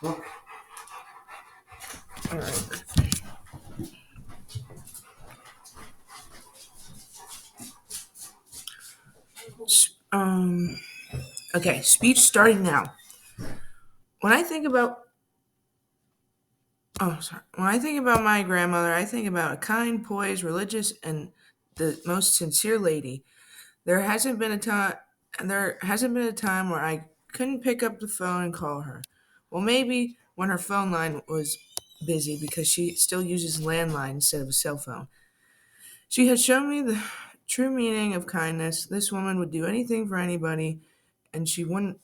All right. Um. Okay. Speech starting now. When I think about when I think about my grandmother, I think about a kind, poised, religious, and the most sincere lady. There hasn't been a time there hasn't been a time where I couldn't pick up the phone and call her. Well, maybe when her phone line was busy because she still uses landline instead of a cell phone. She has shown me the true meaning of kindness. This woman would do anything for anybody, and she would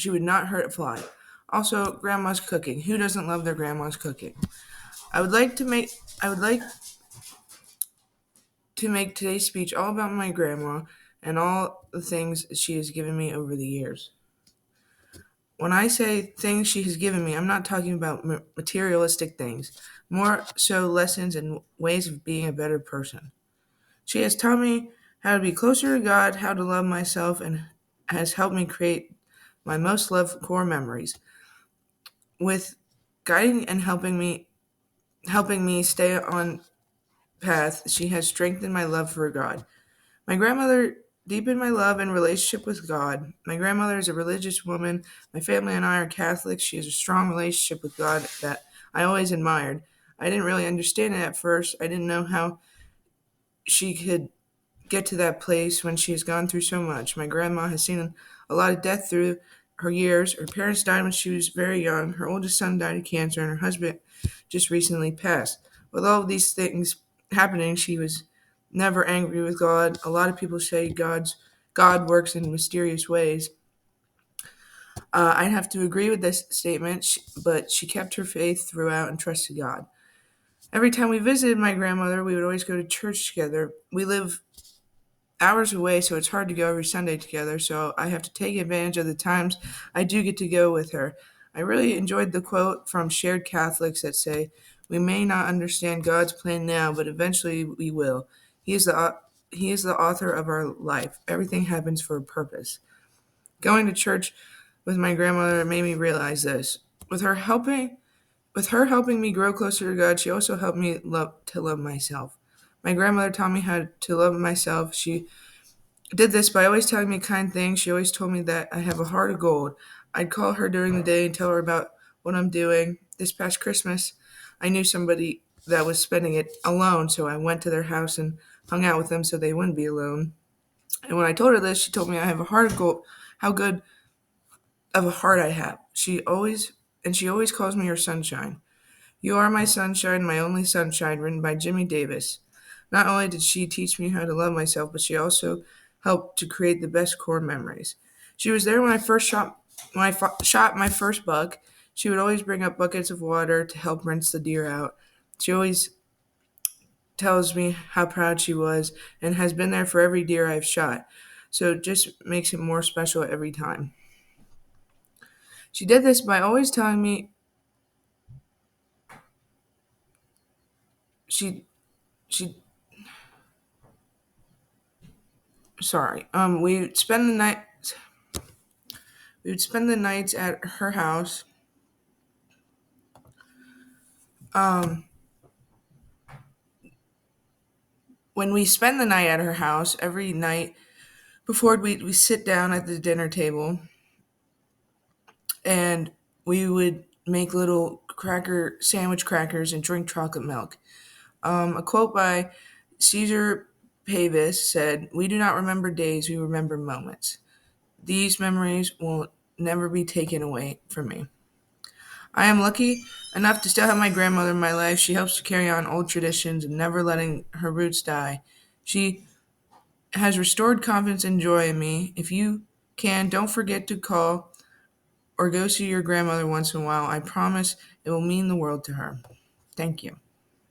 not hurt a fly. Also, grandma's cooking. Who doesn't love their grandma's cooking? I would like to make I would like to make today's speech all about my grandma and all the things she has given me over the years. When I say things she has given me, I'm not talking about materialistic things, more so lessons and ways of being a better person. She has taught me how to be closer to God, how to love myself, and has helped me create my most loved core memories. With guiding and helping me stay on path, she has strengthened my love for God. My grandmother deepened my love and relationship with God. My grandmother is a religious woman. My family and I are Catholics. She has a strong relationship with God that I always admired. I didn't really understand it at first. I didn't know how she could get to that place when she has gone through so much. My grandma has seen a lot of death through her years. Her parents died when she was very young. Her oldest son died of cancer, and her husband just recently passed. With all of these things happening, she was never angry with God. A lot of people say God works in mysterious ways. I'd have to agree with this statement, but she kept her faith throughout and trusted God. Every time we visited my grandmother, we would always go to church together. We live hours away, so it's hard to go every Sunday together. So I have to take advantage of the times I do get to go with her. I really enjoyed the quote from Shared Catholics that say, "We may not understand God's plan now, but eventually we will. He is the author of our life. Everything happens for a purpose." Going to church with my grandmother made me realize this. With her helping me grow closer to God, she also helped me love myself. My grandmother taught me how to love myself. She did this by always telling me kind things. She always told me that I have a heart of gold. I'd call her during the day and tell her about what I'm doing. This past Christmas, I knew somebody that was spending it alone, so I went to their house and hung out with them so they wouldn't be alone. And when I told her this, she told me I have a heart of gold, how good of a heart I have. She always calls me her sunshine. You Are My Sunshine, My Only Sunshine, written by Jimmy Davis. Not only did she teach me how to love myself, but she also helped to create the best core memories. She was there when I shot my first buck. She would always bring up buckets of water to help rinse the deer out. She always tells me how proud she was and has been there for every deer I've shot. So it just makes it more special every time. She did this by always telling me she she sorry. We would spend the nights at her house. Um, when we spend the night at her house, every night before we sit down at the dinner table and we would make little sandwich crackers and drink chocolate milk. A quote by Caesar Pavis said, "We do not remember days, we remember moments. These memories will never be taken away from me." I am lucky enough to still have my grandmother in my life. She helps to carry on old traditions and never letting her roots die. She has restored confidence and joy in me. If you can, don't forget to call or go see your grandmother once in a while. I promise it will mean the world to her. Thank you.